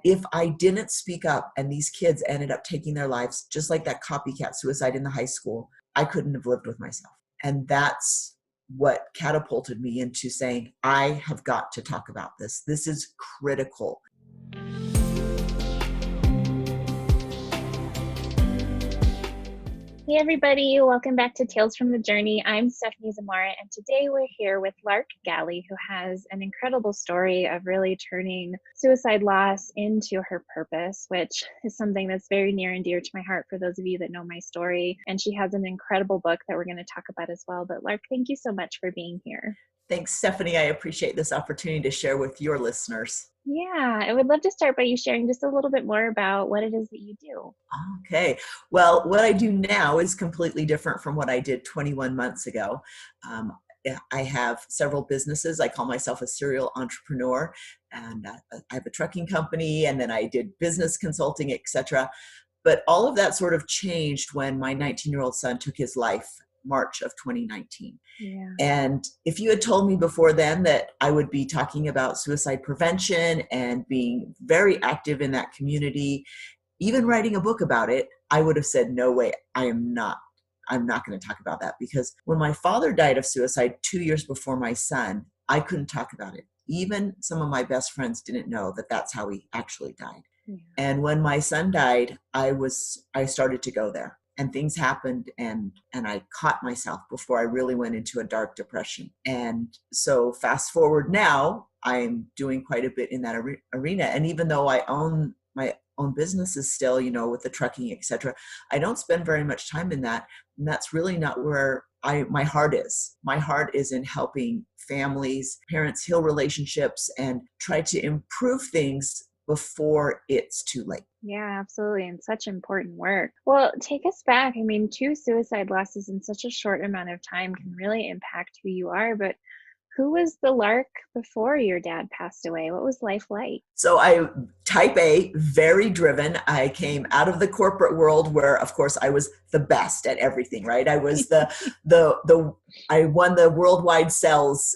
if I didn't speak up and these kids ended up taking their lives, just like that copycat suicide in the high school, I couldn't have lived with myself. And that's what catapulted me into saying, I have got to talk about this. This is critical. Hey everybody, welcome back to Tales from the Journey. I'm Stephenie Zamora, and today we're here with Lark Galley, who has an incredible story of really turning suicide loss into her purpose, which is something that's very near and dear to my heart for those of you that know my story. And she has an incredible book that we're going to talk about as well. But Lark, thank you so much for being here. Thanks, Stephenie. I appreciate this opportunity to share with your listeners. Yeah, I would love to start by you sharing just a little bit more about what it is that you do. Okay. Well, what I do now is completely different from what I did 21 months ago. I have several businesses. I call myself a serial entrepreneur, and I have a trucking company, and then I did business consulting, etc. But all of that sort of changed when my 19-year-old son took his life, March of 2019. Yeah. And if you had told me before then that I would be talking about suicide prevention and being very active in that community, even writing a book about it, I would have said, no way, I'm not going to talk about that. Because when my father died of suicide 2 years before my son, I couldn't talk about it. Even some of my best friends didn't know that that's how he actually died. Yeah. And when my son died, I started to go there. And things happened, and I caught myself before I really went into a dark depression. And so fast forward now, I'm doing quite a bit in that arena. And even though I own my own businesses still, with the trucking, etc., I don't spend very much time in that. And that's really not where my heart is. My heart is in helping families, parents heal relationships and try to improve things before it's too late. Yeah, absolutely. And such important work. Well, take us back. I mean, 2 suicide losses in such a short amount of time can really impact who you are. But who was the Lark before your dad passed away? What was life like? So type A, very driven. I came out of the corporate world where, of course, I was the best at everything, right? I was I won the worldwide sales,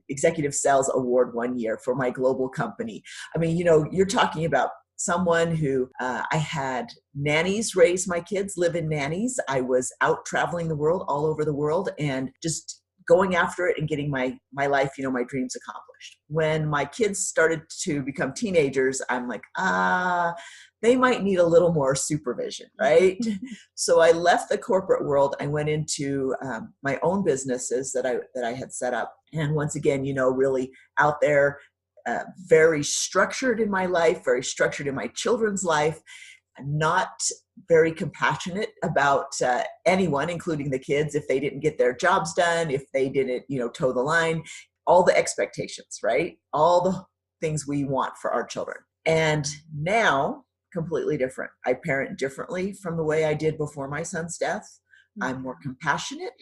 executive sales award one year for my global company. I mean, you're talking about someone who I had nannies raise my kids, live in nannies. I was out traveling the world, all over the world, and just going after it and getting my life, my dreams accomplished. When my kids started to become teenagers, I'm like, they might need a little more supervision, right? So I left the corporate world. I went into my own businesses that I had set up. And once again, really out there, very structured in my life, very structured in my children's life, not very compassionate about anyone, including the kids, if they didn't get their jobs done, if they didn't, toe the line, all the expectations, right? All the things we want for our children. And now, completely different. I parent differently from the way I did before my son's death. I'm more compassionate,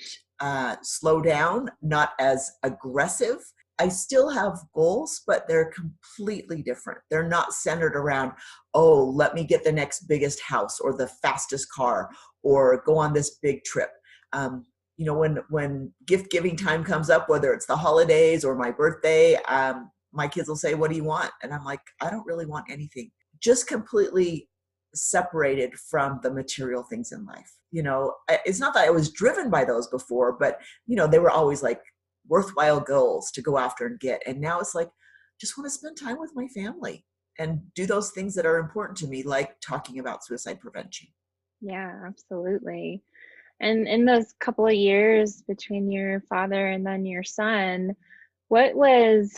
slow down, not as aggressive. I still have goals, but they're completely different. They're not centered around, oh, let me get the next biggest house or the fastest car or go on this big trip. When gift giving time comes up, whether it's the holidays or my birthday, my kids will say, what do you want? And I'm like, I don't really want anything. Just completely separated from the material things in life. It's not that I was driven by those before, but, they were always like, worthwhile goals to go after and get. And now it's like, just want to spend time with my family and do those things that are important to me, like talking about suicide prevention. Yeah, absolutely. And in those couple of years between your father and then your son, what was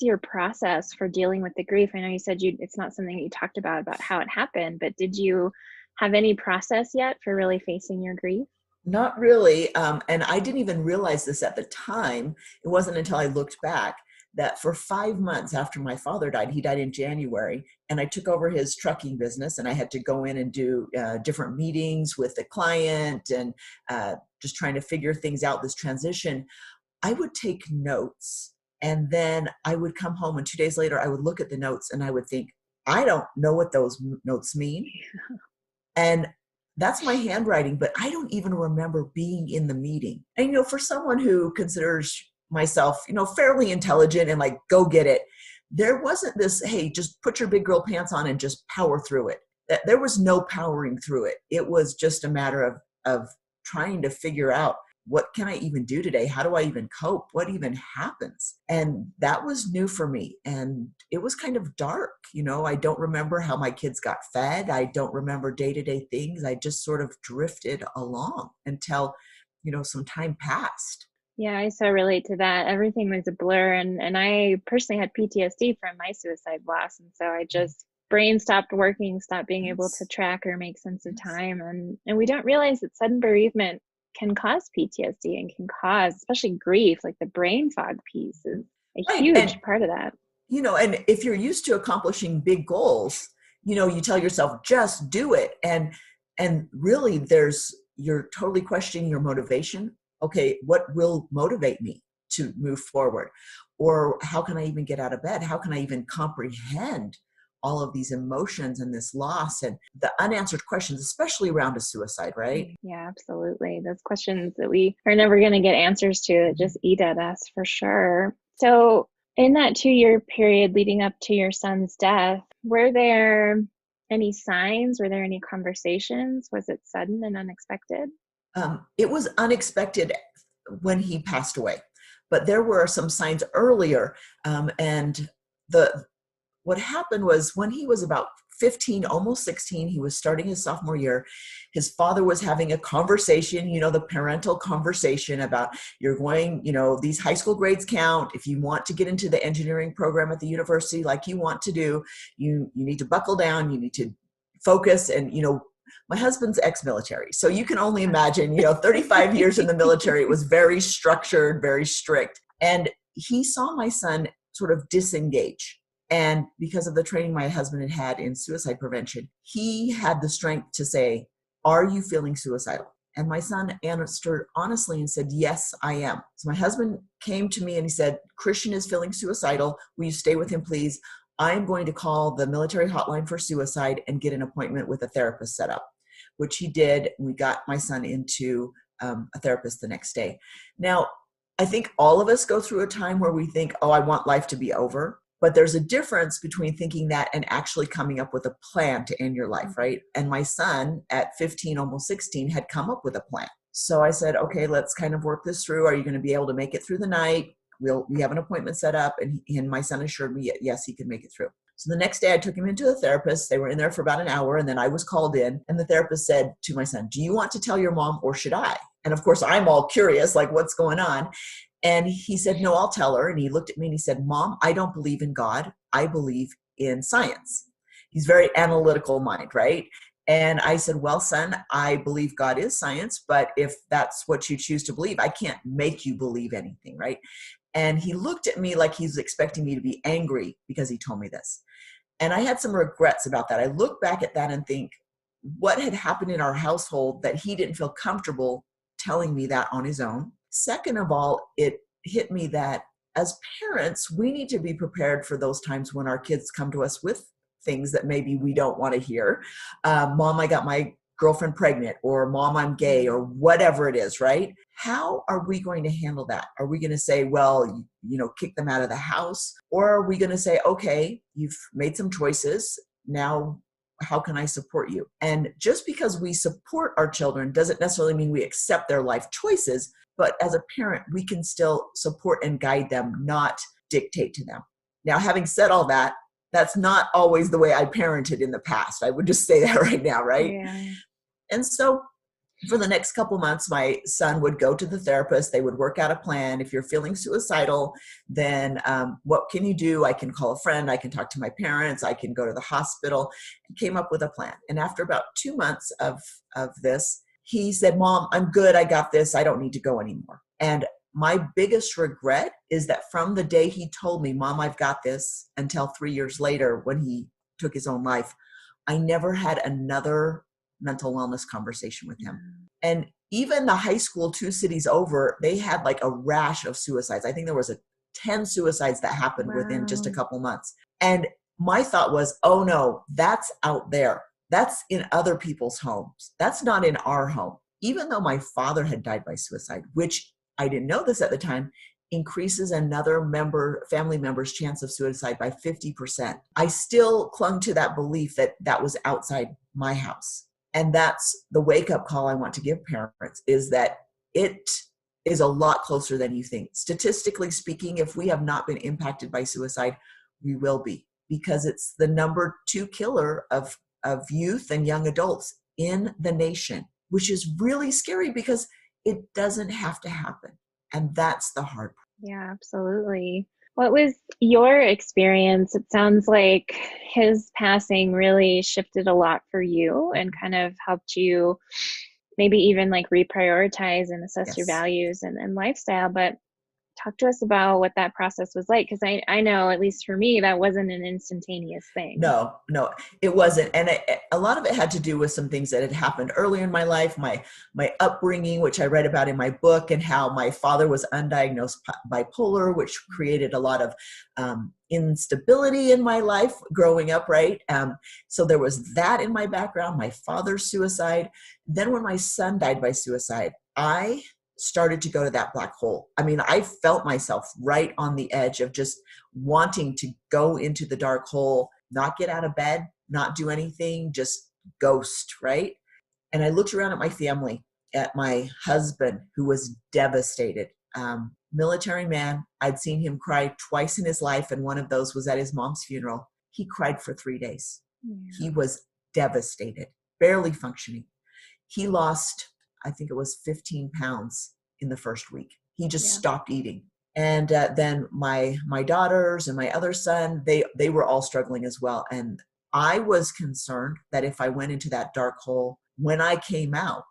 your process for dealing with the grief? I know you said it's not something that you talked about how it happened, but did you have any process yet for really facing your grief? Not really. And I didn't even realize this at the time. It wasn't until I looked back that for 5 months after my father died, he died in January, and I took over his trucking business, and I had to go in and do different meetings with the client and just trying to figure things out, this transition. I would take notes, and then I would come home, and 2 days later, I would look at the notes, and I would think, I don't know what those notes mean. And that's my handwriting, but I don't even remember being in the meeting. And, for someone who considers myself, fairly intelligent and like, go get it, there wasn't this, hey, just put your big girl pants on and just power through it. There was no powering through it. It was just a matter of trying to figure out, what can I even do today? How do I even cope? What even happens? And that was new for me. And it was kind of dark. I don't remember how my kids got fed. I don't remember day-to-day things. I just sort of drifted along until, some time passed. Yeah, I so relate to that. Everything was a blur. And I personally had PTSD from my suicide loss. And so I just, brain stopped working, stopped being able to track or make sense of time. And we don't realize that sudden bereavement can cause PTSD and can cause, especially grief, like the brain fog piece is a Right. huge part of that. And if you're used to accomplishing big goals, you tell yourself, just do it. And really you're totally questioning your motivation. Okay, what will motivate me to move forward? Or how can I even get out of bed? How can I even comprehend all of these emotions and this loss and the unanswered questions, especially around a suicide, right? Yeah, absolutely. Those questions that we are never going to get answers to, that just eat at us for sure. So in that 2-year period leading up to your son's death, were there any signs? Were there any conversations? Was it sudden and unexpected? It was unexpected when he passed away, but there were some signs earlier. And what happened was, when he was about 15, almost 16, he was starting his sophomore year. His father was having a conversation, the parental conversation about, you're going, these high school grades count. If you want to get into the engineering program at the university like you want to do, you need to buckle down, you need to focus. And, my husband's ex-military. So you can only imagine, 35 years in the military, it was very structured, very strict. And he saw my son sort of disengage. And because of the training my husband had in suicide prevention, he had the strength to say, are you feeling suicidal? And my son answered honestly and said, yes, I am. So my husband came to me and he said, Christian is feeling suicidal. Will you stay with him, please? I'm going to call the military hotline for suicide and get an appointment with a therapist set up, which he did. We got my son into a therapist the next day. Now, I think all of us go through a time where we think, oh, I want life to be over. But there's a difference between thinking that and actually coming up with a plan to end your life, right? And my son at 15, almost 16, had come up with a plan. So I said, okay, let's kind of work this through. Are you going to be able to make it through the night? We have an appointment set up. And my son assured me, yes, he could make it through. So the next day I took him into the therapist. They were in there for about an hour, and then I was called in, and the therapist said to my son, do you want to tell your mom or should I? And of course, I'm all curious, like, what's going on? And he said, no, I'll tell her. And he looked at me and he said, Mom, I don't believe in God. I believe in science. He's very analytical mind, right? And I said, well, son, I believe God is science, but if that's what you choose to believe, I can't make you believe anything, right? And he looked at me like he's expecting me to be angry because he told me this. And I had some regrets about that. I look back at that and think, what had happened in our household that he didn't feel comfortable telling me that on his own? Second of all, it hit me that as parents, we need to be prepared for those times when our kids come to us with things that maybe we don't want to hear. Mom, I got my girlfriend pregnant, or Mom, I'm gay, or whatever it is, right? How are we going to handle that? Are we going to say, well, kick them out of the house? Or are we going to say, okay, you've made some choices. Now, how can I support you? And just because we support our children doesn't necessarily mean we accept their life choices. But as a parent, we can still support and guide them, not dictate to them. Now, having said all that, that's not always the way I parented in the past. I would just say that right now, right? Yeah. And so for the next couple months, my son would go to the therapist. They would work out a plan. If you're feeling suicidal, then what can you do? I can call a friend. I can talk to my parents. I can go to the hospital. And came up with a plan. And after about 2 months of this, he said, Mom, I'm good. I got this. I don't need to go anymore. And my biggest regret is that from the day he told me, Mom, I've got this, until 3 years later when he took his own life, I never had another mental wellness conversation with him. And even the high school 2 cities over, they had like a rash of suicides. I think there was 10 suicides that happened within just a couple months. And my thought was, oh no, that's out there. That's in other people's homes. That's not in our home. Even though my father had died by suicide, which I didn't know this at the time, increases another family member's chance of suicide by 50%. I still clung to that belief that that was outside my house. And that's the wake-up call I want to give parents, is that it is a lot closer than you think. Statistically speaking, if we have not been impacted by suicide, we will be, because it's the number 2 killer of youth and young adults in the nation, which is really scary because it doesn't have to happen. And that's the hard part. Yeah, absolutely. What was your experience? It sounds like his passing really shifted a lot for you and kind of helped you maybe even like reprioritize and assess your Yes. values and lifestyle. But talk to us about what that process was like, because I know, at least for me, that wasn't an instantaneous thing. No, it wasn't. And a lot of it had to do with some things that had happened earlier in my life, my upbringing, which I read about in my book, and how my father was undiagnosed bipolar, which created a lot of instability in my life growing up, right? So there was that in my background, my father's suicide. Then when my son died by suicide, I started to go to that black hole. I mean, I felt myself right on the edge of just wanting to go into the dark hole, not get out of bed, not do anything, just ghost, right? And I looked around at my family, at my husband, who was devastated. Military man. I'd seen him cry twice in his life, and one of those was at his mom's funeral. He cried for 3 days. Yeah. He was devastated, barely functioning. He lost, I think it was 15 pounds in the first week. He just stopped eating. And then my daughters and my other son, they were all struggling as well. And I was concerned that if I went into that dark hole, when I came out,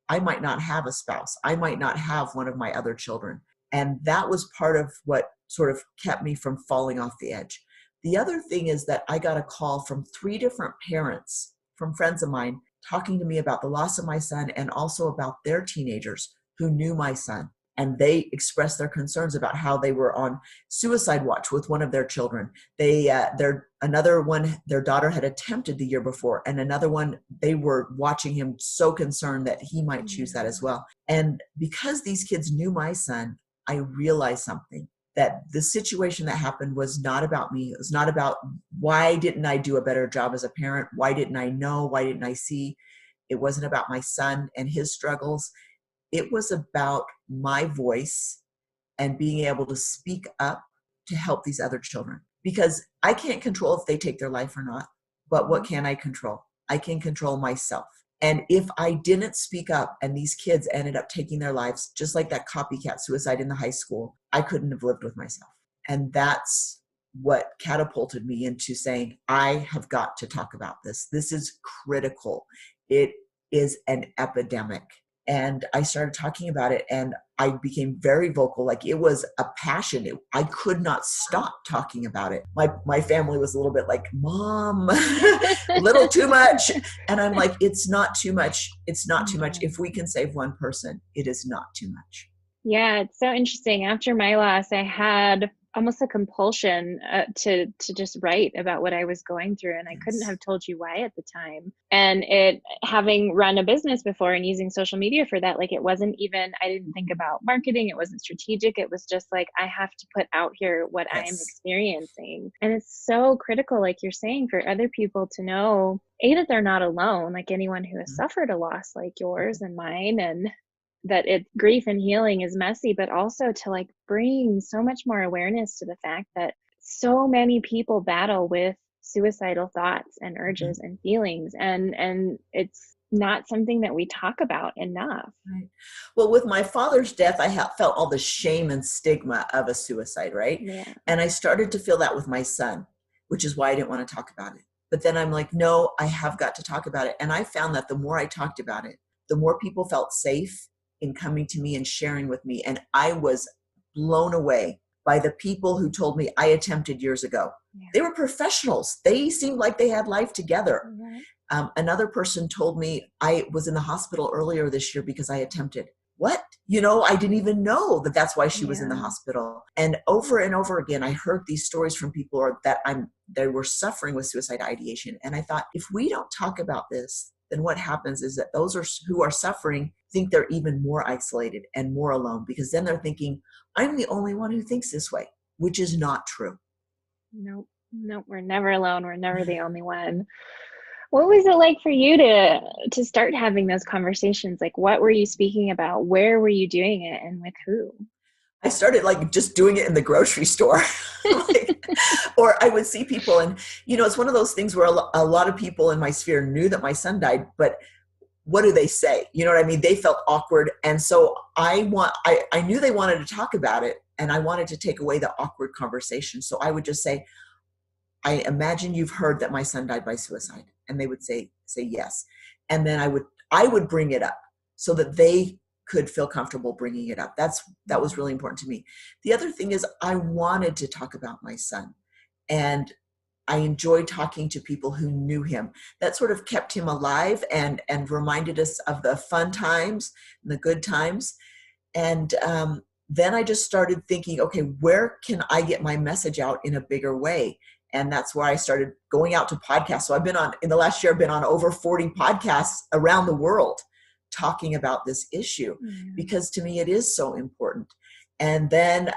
I might not have a spouse. I might not have one of my other children. And that was part of what sort of kept me from falling off the edge. The other thing is that I got a call from 3 different parents, from friends of mine, talking to me about the loss of my son and also about their teenagers who knew my son. And they expressed their concerns about how they were on suicide watch with one of their children. Another one, their daughter had attempted the year before, and another one, they were watching him, so concerned that he might choose that as well. And because these kids knew my son, I realized something, that the situation that happened was not about me. It was not about why didn't I do a better job as a parent? Why didn't I know? Why didn't I see? It wasn't about my son and his struggles. It was about my voice and being able to speak up to help these other children. Because I can't control if they take their life or not, but what can I control? I can control myself. And if I didn't speak up and these kids ended up taking their lives, just like that copycat suicide in the high school, I couldn't have lived with myself. And that's what catapulted me into saying, I have got to talk about this. This is critical. It is an epidemic. And I started talking about it, and I became very vocal. Like, it was a passion. I could not stop talking about it. My family was a little bit like, Mom, a little too much. And I'm like, it's not too much. It's not too much. If we can save one person, it is not too much. Yeah, it's so interesting. After my loss, I had almost a compulsion to just write about what I was going through, and I couldn't have told you why at the time. And having run a business before and using social media for that, like, it wasn't even, I didn't think about marketing. It wasn't strategic. It was just like, I have to put out here what I am experiencing. And it's so critical, like you're saying, for other people to know, that they're not alone, like anyone who has suffered a loss like yours and mine, and that grief and healing is messy, but also to like bring so much more awareness to the fact that so many people battle with suicidal thoughts and urges and feelings, and it's not something that we talk about enough. Right. Well, with my father's death, I felt all the shame and stigma of a suicide, right? Yeah. And I started to feel that with my son, which is why I didn't want to talk about it. But then I'm like, no, I have got to talk about it. And I found that the more I talked about it, the more people felt safe in coming to me and sharing with me. And I was blown away by the people who told me I attempted years ago. Yeah. They were professionals. They seemed like they had life together. Mm-hmm. Another person told me I was in the hospital earlier this year because I attempted. what? I didn't even know that that's why she was in the Yeah. hospital. And over again, I heard these stories from people they were suffering with suicide ideation. And I thought, if we don't talk about this, then what happens is that those who are suffering think they're even more isolated and more alone, because then they're thinking, I'm the only one who thinks this way, which is not true. Nope. Nope. We're never alone. We're never the only one. What was it like for you to start having those conversations? Like, what were you speaking about? Where were you doing it, and with who? I started just doing it in the grocery store. Or I would see people, and it's one of those things where a lot of people in my sphere knew that my son died, but what do they say? You know what I mean? They felt awkward. And so I knew they wanted to talk about it, and I wanted to take away the awkward conversation. So I would just say, I imagine you've heard that my son died by suicide. And they would say yes. And then I would bring it up so that they could feel comfortable bringing it up. That was really important to me. The other thing is, I wanted to talk about my son, and I enjoyed talking to people who knew him. That sort of kept him alive and reminded us of the fun times and the good times. And then I just started thinking, okay, where can I get my message out in a bigger way? And that's where I started going out to podcasts. So in the last year, I've been on over 40 podcasts around the world talking about this issue, because to me, it is so important. And then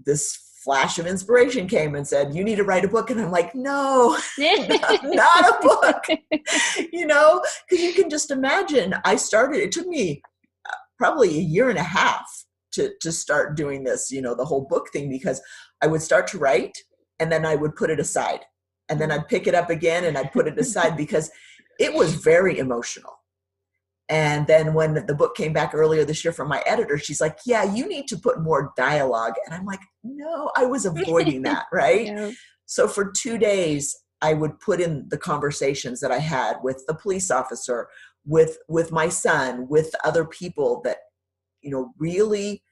this flash of inspiration came and said, you need to write a book. And I'm like, no, not a book, because you can just imagine. It took me probably a year and a half to start doing this, the whole book thing, because I would start to write, and then I would put it aside, and then I'd pick it up again and I'd put it aside, because it was very emotional. And then when the book came back earlier this year from my editor, she's like, yeah, you need to put more dialogue. And I'm like, no, I was avoiding that, right? Yeah. So for 2 days, I would put in the conversations that I had with the police officer, with my son, with other people, that, really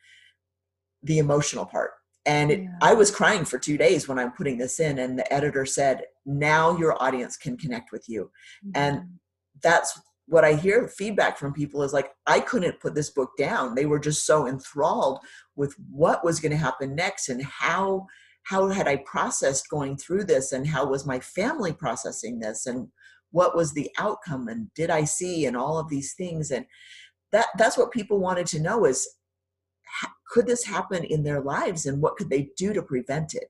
the emotional part. And I was crying for 2 days when I'm putting this in, and the editor said, now your audience can connect with you. And that's what I hear feedback from people is like, I couldn't put this book down. They were just so enthralled with what was going to happen next, and how had I processed going through this, and how was my family processing this, and what was the outcome, and did I see, and all of these things. And that's what people wanted to know is, could this happen in their lives, and what could they do to prevent it?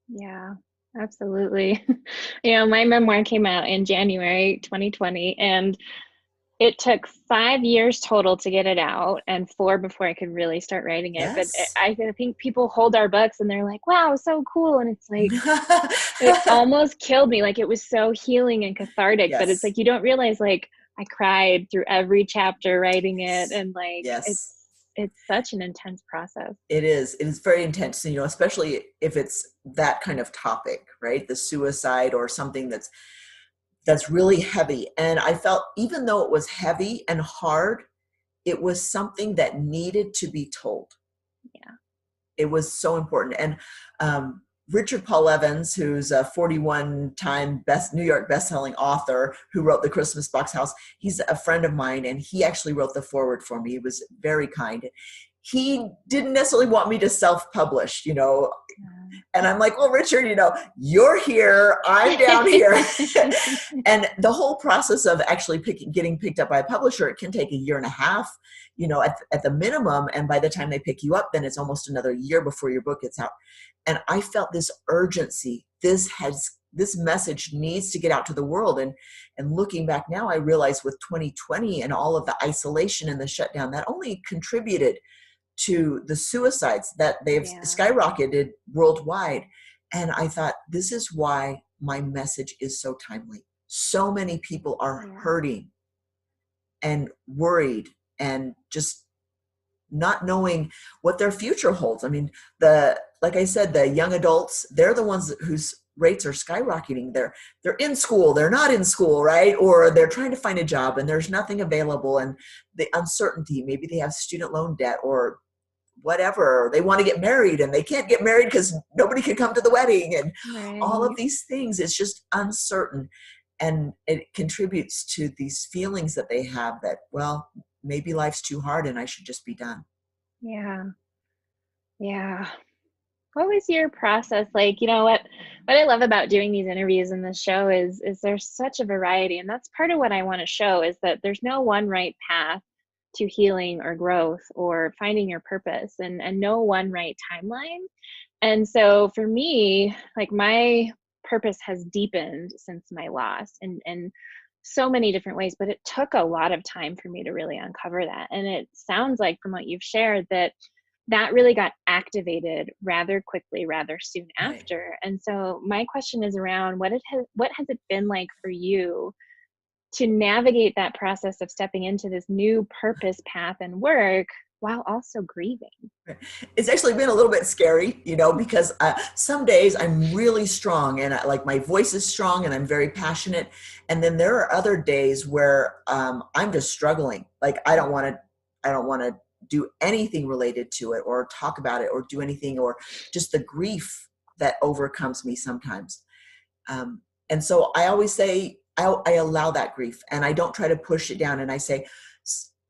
Yeah, absolutely. My memoir came out in January 2020, and it took 5 years total to get it out, and 4 before I could really start writing it. But Yes. I think people hold our books and they're like, wow, so cool. And it's like, it almost killed me. Like, it was so healing and cathartic, but it's Yes. like, you don't realize, like, I cried through every chapter writing it. And like, Yes. it's such an intense process. It is very intense, especially if it's that kind of topic, right? The suicide, or something that's really heavy. And I felt, even though it was heavy and hard, it was something that needed to be told. Yeah. It was so important. And Richard Paul Evans, who's a 41-time New York bestselling author, who wrote The Christmas Box House, he's a friend of mine, and he actually wrote the foreword for me. He was very kind. He didn't necessarily want me to self-publish, and I'm like, well, Richard, you're here, I'm down here. And the whole process of actually getting picked up by a publisher, it can take a year and a half, at the minimum. And by the time they pick you up, then it's almost another year before your book gets out. And I felt this urgency. This message needs to get out to the world. And looking back now, I realize with 2020 and all of the isolation and the shutdown, that only contributed to the suicides that they've skyrocketed worldwide. And I thought, this is why my message is so timely. So many people are hurting and worried and just not knowing what their future holds. I mean, like I said, the young adults, they're the ones whose rates are skyrocketing. They're in school, they're not in school, right? Or they're trying to find a job and there's nothing available, and the uncertainty, maybe they have student loan debt or whatever. They want to get married and they can't get married because nobody can come to the wedding, and all of these things. It's just uncertain. And it contributes to these feelings that they have that, well, maybe life's too hard and I should just be done. Yeah. Yeah. What was your process like? You know what I love about doing these interviews in this show is there's such a variety, and that's part of what I want to show, is that there's no one right path to healing or growth or finding your purpose, and no one right timeline. And so for me, like, my purpose has deepened since my loss and so many different ways, but it took a lot of time for me to really uncover that. And it sounds like from what you've shared that that really got activated rather quickly, rather soon Right. after. And so my question is around what has it been like for you to navigate that process of stepping into this new purpose path and work while also grieving? It's actually been a little bit scary, because some days I'm really strong and like my voice is strong and I'm very passionate. And then there are other days where I'm just struggling. Like I don't want to do anything related to it or talk about it or do anything, or just the grief that overcomes me sometimes. And so I always say, I allow that grief and I don't try to push it down. And I say,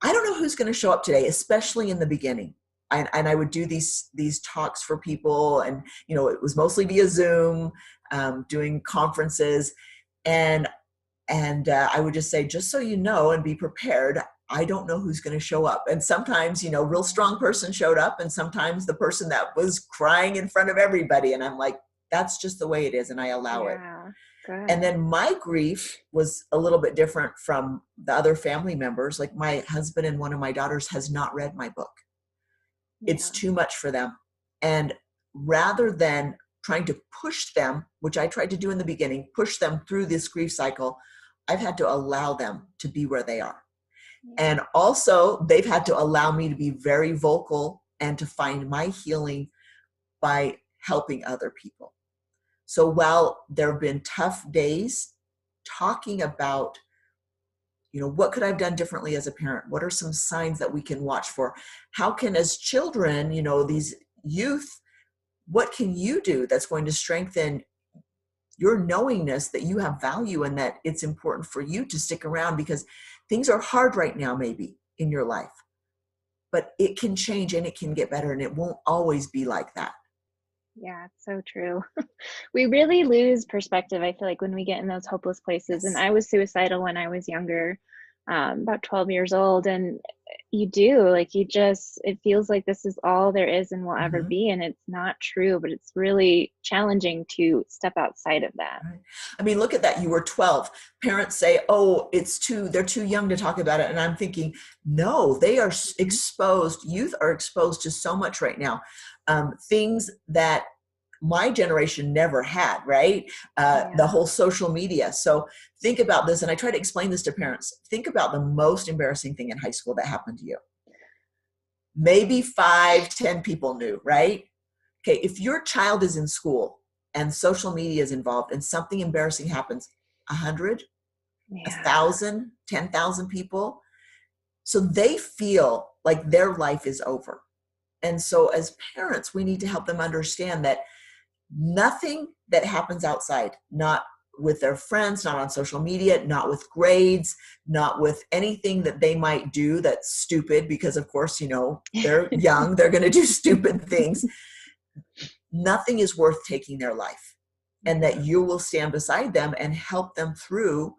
I don't know who's going to show up today, especially in the beginning. And I would do these talks for people, and it was mostly via Zoom, doing conferences, and I would just say, just so you know, and be prepared, I don't know who's going to show up. And sometimes, real strong person showed up, and sometimes the person that was crying in front of everybody, and I'm like, that's just the way it is, and I allow it. Yeah, good. And then my grief was a little bit different from the other family members. Like my husband and one of my daughters has not read my book. It's too much for them. And rather than trying to push them, which I tried to do in the beginning, push them through this grief cycle, I've had to allow them to be where they are. And also they've had to allow me to be very vocal and to find my healing by helping other people. So while there have been tough days, talking about, what could I have done differently as a parent? What are some signs that we can watch for? How can, as children, these youth, what can you do that's going to strengthen your knowingness that you have value and that it's important for you to stick around, because things are hard right now, maybe in your life, but it can change and it can get better, and it won't always be like that. Yeah, it's so true. We really lose perspective, I feel like, when we get in those hopeless places. And I was suicidal when I was younger, about 12 years old. And it feels like this is all there is and will ever be. And it's not true, but it's really challenging to step outside of that. Right. I mean, look at that. You were 12. Parents say, oh, they're too young to talk about it. And I'm thinking, no, they are exposed. Youth are exposed to so much right now. Things that my generation never had, right? The whole social media. So think about this. And I try to explain this to parents. Think about the most embarrassing thing in high school that happened to you. Maybe 5-10 people knew, right? Okay. If your child is in school and social media is involved and something embarrassing happens, 100, 1,000, 10,000 people. So they feel like their life is over. And so as parents, we need to help them understand that nothing that happens outside, not with their friends, not on social media, not with grades, not with anything that they might do that's stupid, because of course, they're young, they're going to do stupid things. Nothing is worth taking their life, and that you will stand beside them and help them through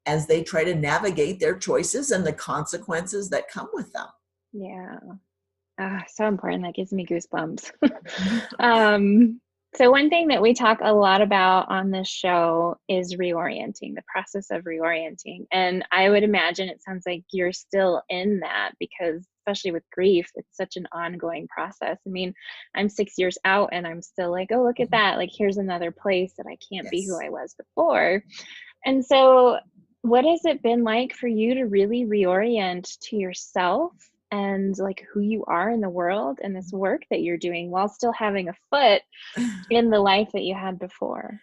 as they try to navigate their choices and the consequences that come with them. Yeah. So important. That gives me goosebumps. So one thing that we talk a lot about on this show is reorienting, the process of reorienting. And I would imagine it sounds like you're still in that, because especially with grief, it's such an ongoing process. I mean, I'm 6 years out and I'm still like, oh, look at that. Like, here's another place that I can't be who I was before. And so what has it been like for you to really reorient to yourself and like who you are in the world and this work that you're doing while still having a foot in the life that you had before?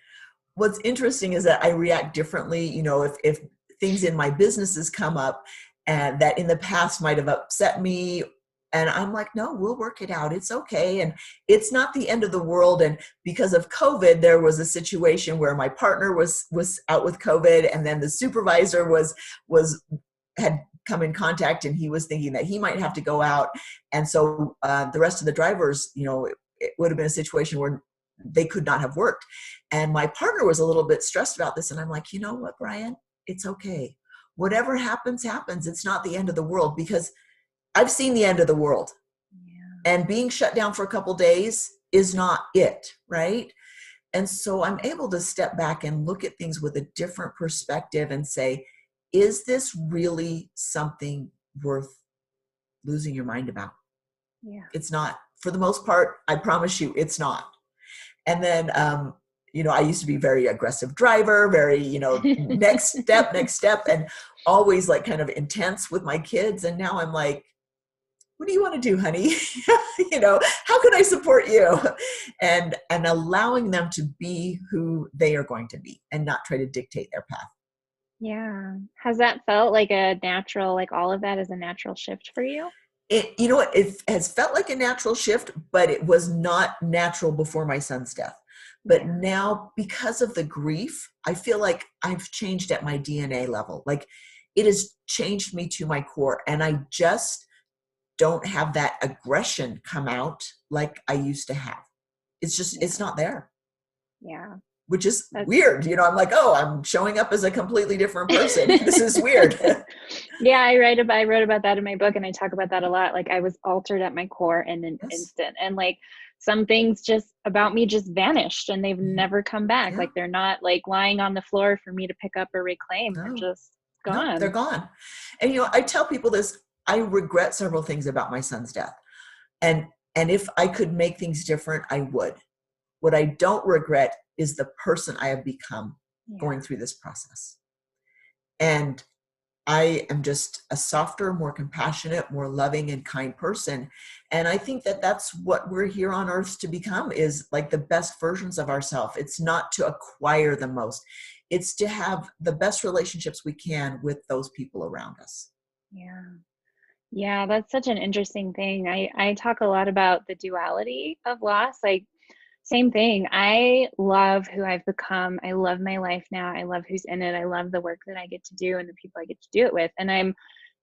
What's interesting is that I react differently. If things in my businesses come up and that in the past might have upset me, and I'm like, no, we'll work it out. It's okay. And it's not the end of the world. And because of COVID, there was a situation where my partner was out with COVID, and then the supervisor had come in contact, and he was thinking that he might have to go out. And so the rest of the drivers, it would have been a situation where they could not have worked. And my partner was a little bit stressed about this. And I'm like, you know what, Brian, it's okay. Whatever happens, happens. It's not the end of the world, because I've seen the end of the world. Yeah. And being shut down for a couple days is not it, right? And so I'm able to step back and look at things with a different perspective and say, is this really something worth losing your mind about? Yeah. It's not. For the most part, I promise you, it's not. And then, I used to be very aggressive driver, very, next step, and always like kind of intense with my kids. And now I'm like, what do you want to do, honey? How can I support you? And allowing them to be who they are going to be and not try to dictate their path. Yeah. Has that felt like a natural, like all of that is a natural shift for you? It has felt like a natural shift, but it was not natural before my son's death. But now, because of the grief, I feel like I've changed at my DNA level. Like, it has changed me to my core, and I just don't have that aggression come out like I used to have. It's just, it's not there. Yeah. Which is weird. I'm like, oh, I'm showing up as a completely different person. This is weird. Yeah, I wrote about that in my book, and I talk about that a lot. Like, I was altered at my core in an instant, and like some things just about me just vanished, and they've never come back. Yeah. Like, they're not like lying on the floor for me to pick up or reclaim. No. They're just gone. No, they're gone. And I tell people this. I regret several things about my son's death, and if I could make things different, I would. What I don't regret is the person I have become going through this process. And I am just a softer, more compassionate, more loving and kind person. And I think that that's what we're here on earth to become, is like the best versions of ourselves. It's not to acquire the most. It's to have the best relationships we can with those people around us. Yeah. Yeah, that's such an interesting thing. I talk a lot about the duality of loss. Like, same thing. I love who I've become. I love my life now. I love who's in it. I love the work that I get to do and the people I get to do it with. And I'm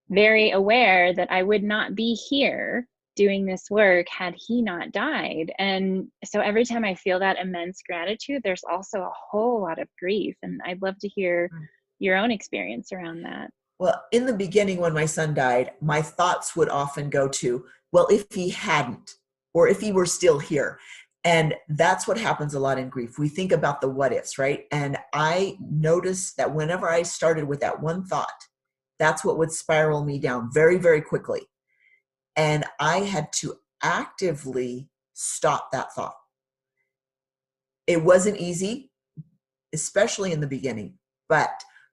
very aware that I would not be here doing this work had he not died. And so every time I feel that immense gratitude, there's also a whole lot of grief. And I'd love to hear your own experience around that. Well, in the beginning, when my son died, my thoughts would often go to, well, if he hadn't, or if he were still here. And that's what happens a lot in grief. We think about the what ifs, right? And I noticed that whenever I started with that one thought, that's what would spiral me down very, very quickly. And I had to actively stop that thought. It wasn't easy, especially in the beginning, but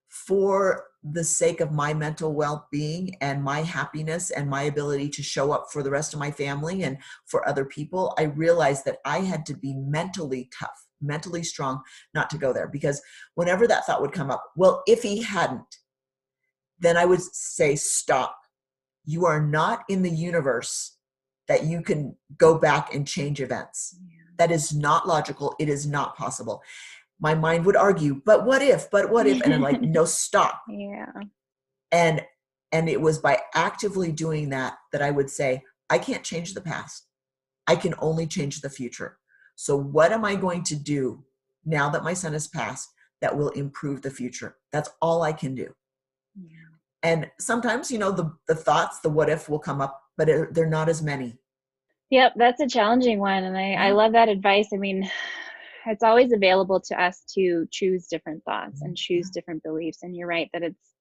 for the sake of my mental well-being and my happiness and my ability to show up for the rest of my family and for other people, I realized that I had to be mentally tough, mentally strong, not to go there. Because whenever that thought would come up, well, if he hadn't, then I would say, stop. You are not in the universe that you can go back and change events. That is not logical. It is not possible. My mind would argue, but what if? And I'm like, no, stop. Yeah. And it was by actively doing that I would say, I can't change the past. I can only change the future. So what am I going to do now that my son has passed that will improve the future? That's all I can do. Yeah. And sometimes, the thoughts, the what if will come up, but they're not as many. Yep, that's a challenging one. And I love that advice. I mean, it's always available to us to choose different thoughts and choose different beliefs. And you're right that it's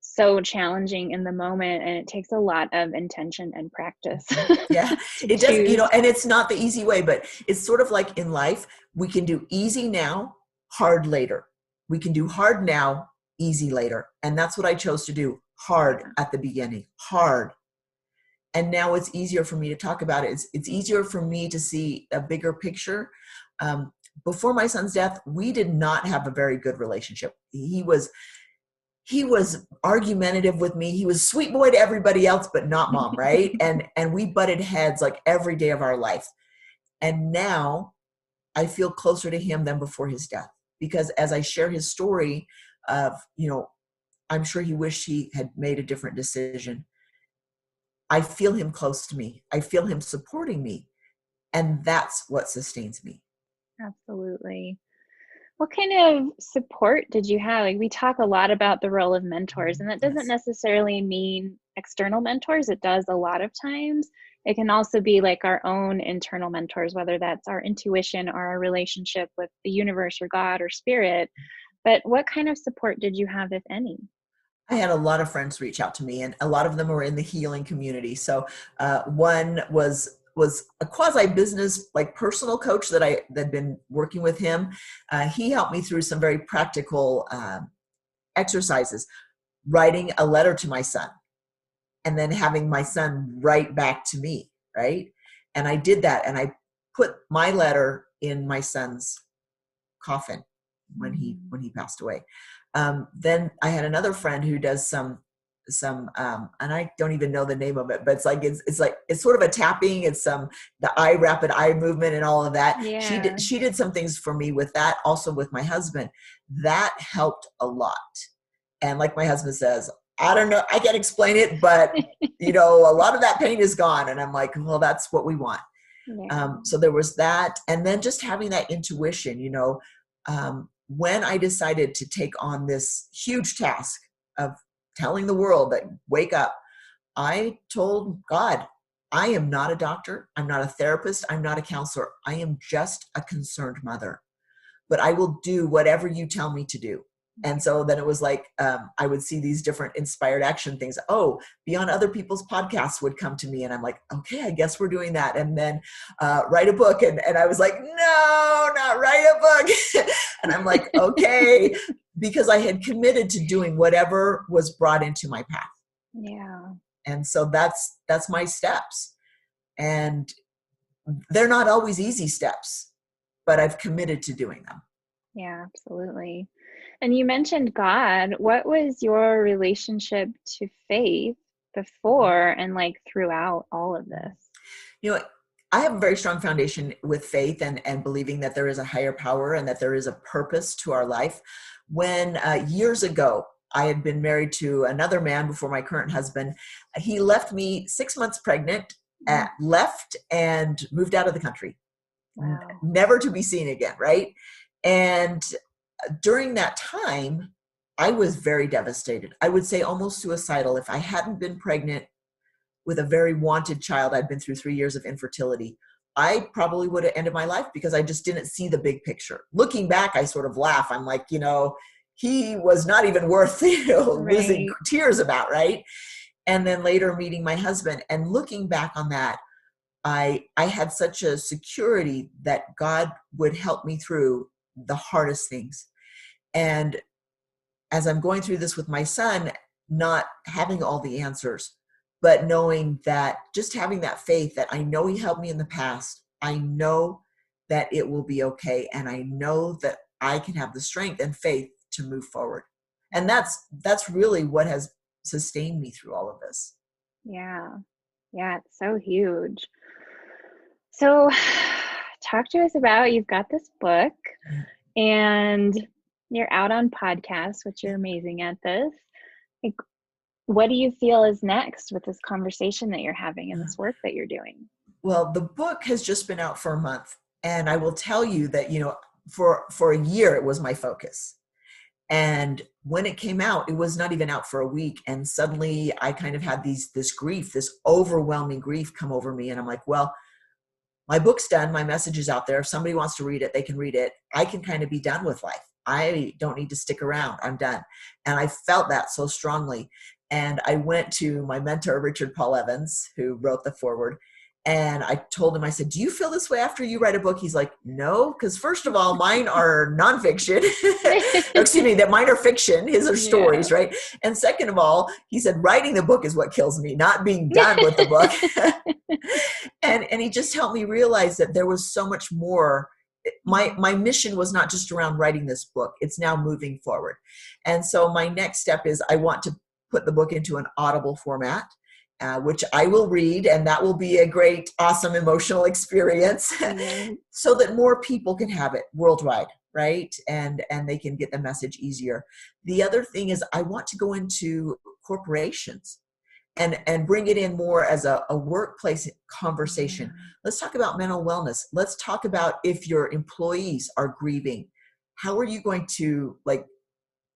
so challenging in the moment, and it takes a lot of intention and practice. Yeah, it does, and it's not the easy way, but it's sort of like in life, we can do easy now, hard later. We can do hard now, easy later. And that's what I chose to do. Hard at the beginning, hard. And now it's easier for me to talk about it. It's easier for me to see a bigger picture. Before my son's death, we did not have a very good relationship. He was argumentative with me. He was a sweet boy to everybody else, but not mom, right? And we butted heads like every day of our life. And now I feel closer to him than before his death, because as I share his story of, I'm sure he wished he had made a different decision. I feel him close to me. I feel him supporting me. And that's what sustains me. Absolutely. What kind of support did you have? Like, we talk a lot about the role of mentors, and that doesn't Yes. necessarily mean external mentors. It does a lot of times. It can also be like our own internal mentors, whether that's our intuition or our relationship with the universe or God or spirit. But what kind of support did you have, if any? I had a lot of friends reach out to me, and a lot of them were in the healing community. So one was a quasi business, like personal coach that had been working with him. He helped me through some very practical exercises, writing a letter to my son, and then having my son write back to me, right? And I did that, and I put my letter in my son's coffin when he passed away. Then I had another friend who does some and I don't even know the name of it, but it's sort of a tapping. It's the rapid eye movement and all of that. Yeah. She did some things for me with that, also with my husband. That helped a lot. And like my husband says, I don't know, I can't explain it, but a lot of that pain is gone. And I'm like, well, that's what we want. Yeah. So there was that. And then just having that intuition, when I decided to take on this huge task of telling the world that wake up, I told God, I am not a doctor. I'm not a therapist. I'm not a counselor. I am just a concerned mother, but I will do whatever you tell me to do. And so then it was like, I would see these different inspired action things. Oh, be on other people's podcasts would come to me. And I'm like, okay, I guess we're doing that. And then write a book. And I was like, no, not write a book. And I'm like, okay, because I had committed to doing whatever was brought into my path. Yeah. And so that's my steps. And they're not always easy steps, but I've committed to doing them. Yeah, absolutely. And you mentioned God. What was your relationship to faith before and like throughout all of this? I have a very strong foundation with faith and believing that there is a higher power and that there is a purpose to our life. When years ago, I had been married to another man before my current husband. He left me 6 months pregnant, left and moved out of the country. Wow. Never to be seen again, right? And during that time, I was very devastated. I would say almost suicidal. If I hadn't been pregnant with a very wanted child, I'd been through 3 years of infertility, I probably would have ended my life because I just didn't see the big picture. Looking back, I sort of laugh. I'm like, he was not even worth losing tears about, right? And then later meeting my husband and looking back on that, I had such a security that God would help me through the hardest things. And as I'm going through this with my son, not having all the answers, but knowing that, just having that faith that I know he helped me in the past, I know that it will be okay. And I know that I can have the strength and faith to move forward. And that's really what has sustained me through all of this. Yeah. Yeah, it's so huge. So talk to us about, you've got this book and you're out on podcasts, which you're amazing at this. Like, what do you feel is next with this conversation that you're having and this work that you're doing? Well, the book has just been out for a month. And I will tell you that, for a year, it was my focus. And when it came out, it was not even out for a week. And suddenly I kind of had this grief, this overwhelming grief come over me. And I'm like, well, my book's done. My message is out there. If somebody wants to read it, they can read it. I can kind of be done with life. I don't need to stick around. I'm done. And I felt that so strongly. And I went to my mentor, Richard Paul Evans, who wrote the foreword. And I told him, I said, do you feel this way after you write a book? He's like, no, because first of all, mine are nonfiction. Excuse me, that mine are fiction. His are stories, right? And second of all, he said, writing the book is what kills me, not being done with the book. And he just helped me realize that there was so much more. My mission was not just around writing this book. It's now moving forward. And so my next step is I want to put the book into an Audible format, which I will read, and that will be a great, awesome, emotional experience so that more people can have it worldwide, right? And they can get the message easier. The other thing is I want to go into corporations and bring it in more as a workplace conversation. Let's talk about mental wellness. Let's talk about if your employees are grieving, how are you going to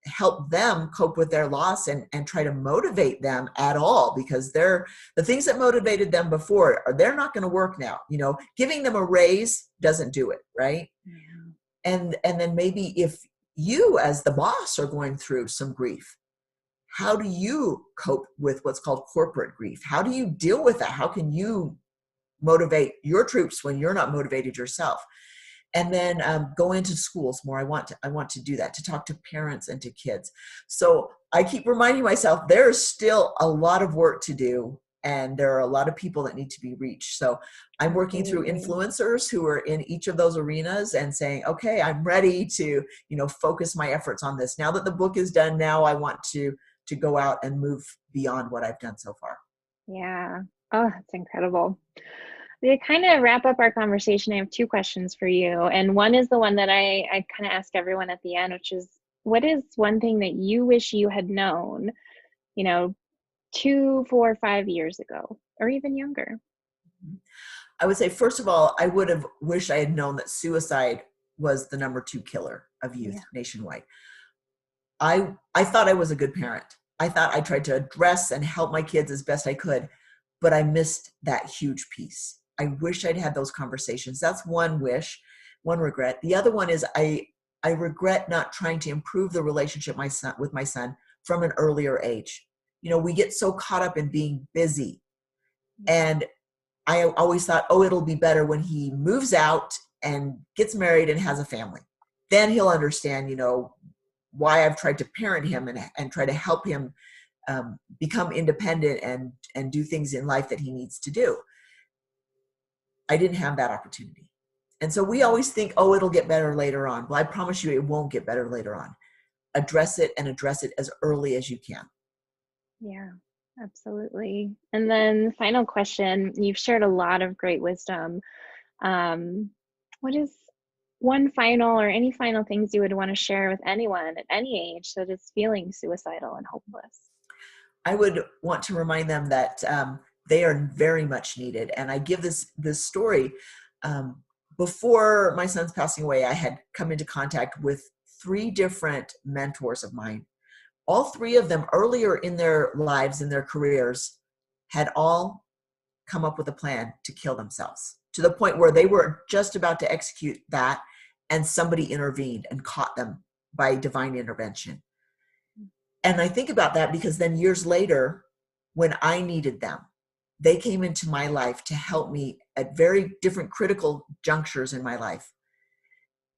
help them cope with their loss and try to motivate them at all, because the things that motivated them before they're not going to work now. Giving them a raise doesn't do it, right? And then maybe if you as the boss are going through some grief, how do you cope with what's called corporate grief? How do you deal with that? How can you motivate your troops when you're not motivated yourself? And then go into schools more. I want to do that, to talk to parents and to kids. So I keep reminding myself there's still a lot of work to do, and there are a lot of people that need to be reached. So I'm working through influencers who are in each of those arenas and saying, okay, I'm ready to, focus my efforts on this. Now that the book is done, now I want to go out and move beyond what I've done so far. Yeah. Oh, that's incredible. To kind of wrap up our conversation, I have two questions for you. And one is the one that I kind of ask everyone at the end, which is, what is one thing that you wish you had known, 2, 4, 5 years ago, or even younger? I would say, first of all, I would have wished I had known that suicide was the number 2 killer of youth nationwide. I thought I was a good parent. I thought I tried to address and help my kids as best I could, but I missed that huge piece. I wish I'd had those conversations. That's one wish, one regret. The other one is I regret not trying to improve the relationship with my son from an earlier age. We get so caught up in being busy. And I always thought, it'll be better when he moves out and gets married and has a family. Then he'll understand, why I've tried to parent him and try to help him become independent and do things in life that he needs to do. I didn't have that opportunity. And so we always think, it'll get better later on. Well, I promise you it won't get better later on. Address it as early as you can. Yeah, absolutely. And then the final question, you've shared a lot of great wisdom. What is one final or any final things you would want to share with anyone at any age that is feeling suicidal and hopeless? I would want to remind them that they are very much needed. And I give this story. Before my son's passing away, I had come into contact with 3 different mentors of mine. All 3 of them earlier in their lives, in their careers, had all come up with a plan to kill themselves, to the point where they were just about to execute that, and somebody intervened and caught them by divine intervention. And I think about that because then years later, when I needed them, they came into my life to help me at very different critical junctures in my life.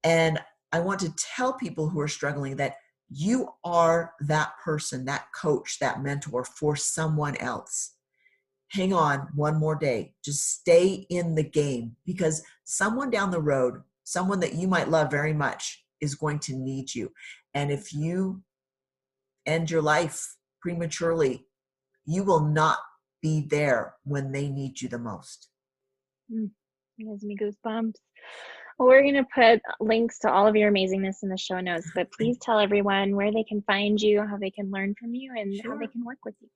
And I want to tell people who are struggling that you are that person, that coach, that mentor for someone else. Hang on one more day. Just stay in the game, because someone down the road, someone that you might love very much, is going to need you. And if you end your life prematurely, you will not be there when they need you the most. It gives me goosebumps. Well, we're going to put links to all of your amazingness in the show notes, but please tell everyone where they can find you, how they can learn from you, and how they can work with you.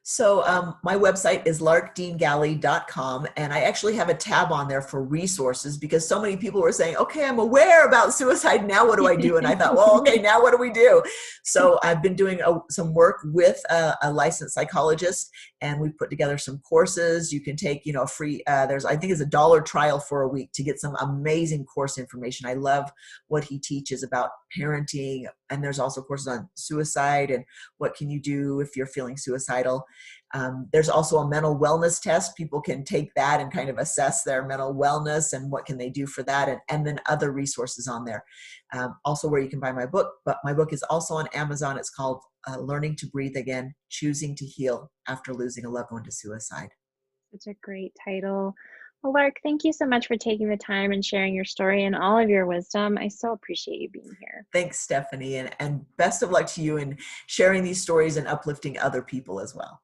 So my website is larkdeangalley.com, and I actually have a tab on there for resources, because so many people were saying, okay, I'm aware about suicide. Now what do I do? And I thought, well, okay, now what do we do? So I've been doing some work with a licensed psychologist, and we put together some courses. You can take, a free, I think it's $1 trial for a week to get some amazing course information. I love what he teaches about parenting. And there's also courses on suicide and what can you do if you're feeling suicidal. There's also a mental wellness test. People can take that and kind of assess their mental wellness and what can they do for that, and then other resources on there. Also where you can buy my book, but my book is also on Amazon. It's called Learning to Breathe Again, Choosing to Heal After Losing a Loved One to Suicide. Such a great title. Well, Lark, thank you so much for taking the time and sharing your story and all of your wisdom. I so appreciate you being here. Thanks, Stephenie, and best of luck to you in sharing these stories and uplifting other people as well.